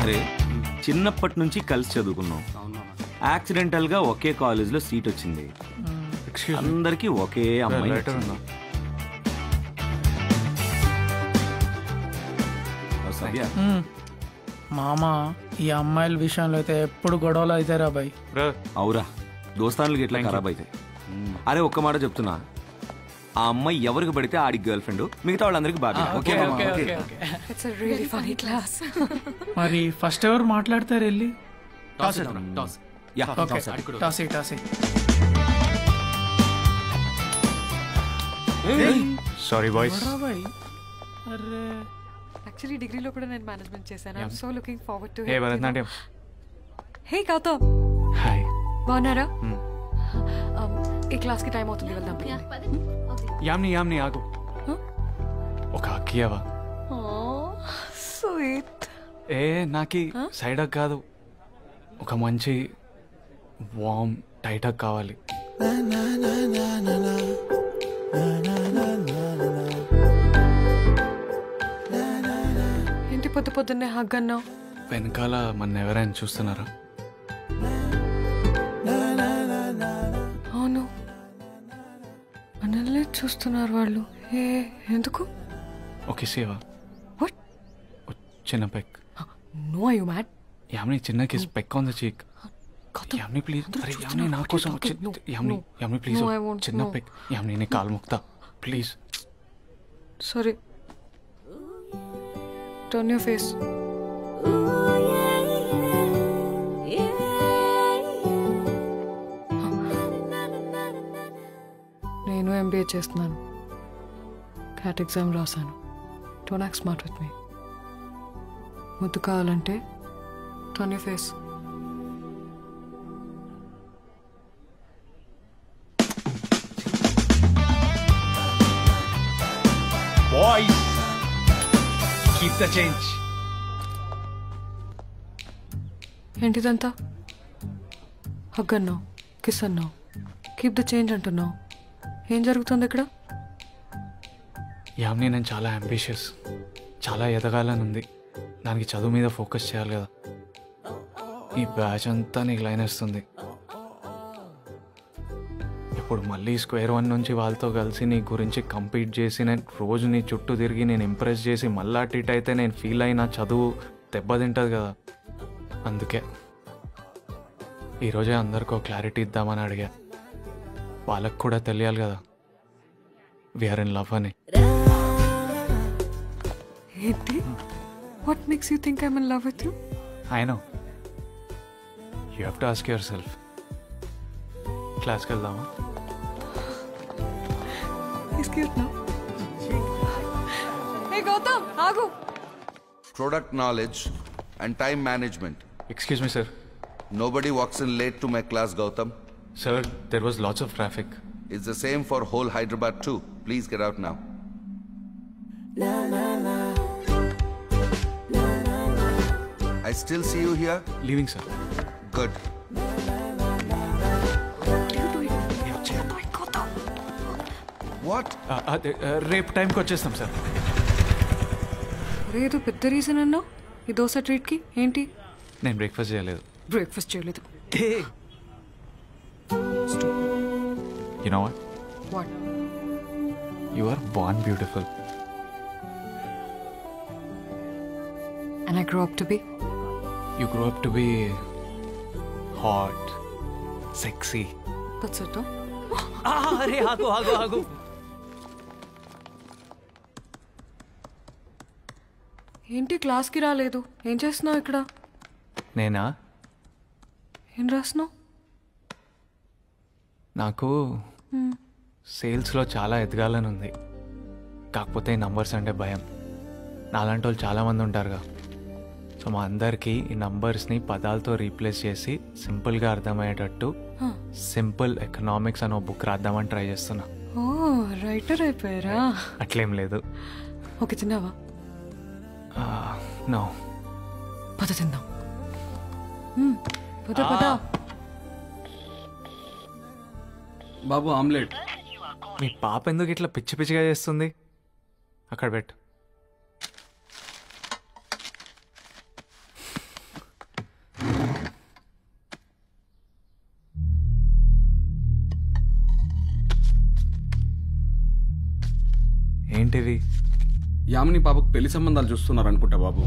అరే చిన్నప్పటి నుంచి కలిసి చదువుకున్నాం. యాక్సిడెంటల్ గా ఒకే కాలేజ్ లో సీట్ వచ్చింది. అందరికి ఒకే అమ్మాయి. మామ ఈ అమ్మాయిల విషయంలో అయితే ఎప్పుడు గొడవలు అయితే రా బాయ్. అవురా దోస్తానులకి ఎట్లా ఖరాబ్ అయితే. అరే ఒక్క మాట చెప్తున్నా, ఆ అమ్మాయి ఎవరికి పడితే ఆడికి గర్ల్ ఫ్రెండ్, మిగతా వాళ్ళందరికీ బాగా. మరి ఫస్ట్ ఎవరు మాట్లాడతారు వెళ్ళి? Sorry boys. యాక్చువల్లీ డిగ్రీలో కూడా నేను మేనేజ్మెంట్ చేశాను. I am so looking forward to hey Bharatanatyam. Hey Gautam. Hi. బాగున్నారా? ఈ క్లాస్ కి టైం అవుతుంది, వెళ్దాం. యామ్ని ఆగు. ఒక అక్కియవా? స్వీట్. ఏ నాకి సైడ్ హగ్ కాదు, ఒక మంచి వామ్ టైట్ హగ్ కావాలి. ఏంటి పొద్దు పొద్దున్నే హగ్ అన్నావు? వెనకాల మన ఎవరైనా చూస్తున్నారా? అవును, మనల్ని చూస్తున్నారు వాళ్ళు. ఎందుకు? ఓకే సేవా. వాట్? చిన్న peck. No are you mad? Yamini చిన్న kiss peck on the cheek. Yamini please. అరే యామ్ని నా కోసం యామ్ని ప్లీజ్ చిన్న పెక్. యామ్ని నీ కాలు Mukta please. Sorry. Turn your face. నేను ఎంబీఏ చేస్తున్నాను. క్యాట్ ఎగ్జామ్ రాశాను. Don't act smart with me. ముద్దు కావాలంటే turn your face. Boys, keep the change. ఏంటిదంతా? హగ్ అన్నావు, కిస్ అన్నావు, కీప్ ద చేంజ్ అంటున్నావు. ఏం జరుగుతుంది ఇక్కడ? యామ్ని నేను చాలా అంబిషియస్, చాలా ఎదగాలని ఉంది. దానికి చదువు మీద ఫోకస్ చేయాలి కదా. ఈ బ్యాచ్ అంతా నీకు లైన్ వేస్తుంది. ఇప్పుడు మళ్ళీ స్క్వేర్ వన్ నుంచి వాళ్ళతో కలిసి నీ గురించి కంపీట్ చేసి నేను రోజు నీ చుట్టూ తిరిగి నేను ఇంప్రెస్ చేసి మళ్ళా టిట్ అయితే నేను ఫీల్ అయినా చదువు దెబ్బతింటుంది కదా. అందుకే ఈరోజే అందరికీ క్లారిటీ ఇద్దామని అడిగా. వాళ్ళకు కూడా తెలియాలి కదా వీఆర్ ఇన్ లవ్ అని. ఏంటి? What makes you think I'm in love with you? I know. You have to ask your self. క్లాస్కి వెళ్దామా? Hey Gautam, ఆగు. Product knowledge and time management. Excuse me, sir. Nobody walks in late to my class, Gautam. Sir, there was lots of traffic. It's the same for whole Hyderabad too. Please get out now. I still see you here? Leaving, sir. Good. What? రేపు టైంకి వచ్చేస్తాం sir. ఏదో పెద్ద reason అన్నావు ఈ దోశ ట్రీట్కి. ఏంటి? నేను breakfast చేయలేదు. బ్రేక్ఫాస్ట్ చేయలేదు? You know what? What? You are born beautiful. And I grew up to be? You grew up to be hot, sexy. That's it, huh? అరే ఆగు ఆగు ఆగు. ఏంటి క్లాస్కి రాలేదు? ఏం చేస్తున్నావు ఇక్కడ? నేనా? ఏం రాస్తున్నావు? నాకు సేల్స్లో చాలా ఎదగాలని ఉంది. కాకపోతే ఈ నంబర్స్ అంటే భయం. నాలాంటి వాళ్ళు చాలామంది ఉంటారుగా. సో మా అందరికీ ఈ నంబర్స్ని పదాలతో రీప్లేస్ చేసి సింపుల్గా అర్థమయ్యేటట్టు సింపుల్ ఎకనామిక్స్ అని ఒక బుక్ రాద్దామని ట్రై చేస్తున్నా. ఓ రైటర్ అయిపోయారా? అట్లేం లేదు. ఓకే, తిన్నావా? నో. పద తిందాం. పద పద. బాబు ఆమ్లెట్. మీ పాప ఎందుకు ఇట్లా పిచ్చి పిచ్చిగా చేస్తుంది? అక్కడ పెట్టు. ఏంటిది? యామిని పాపకు పెళ్లి సంబంధాలు చూస్తున్నారు అనుకుంటా బాబు.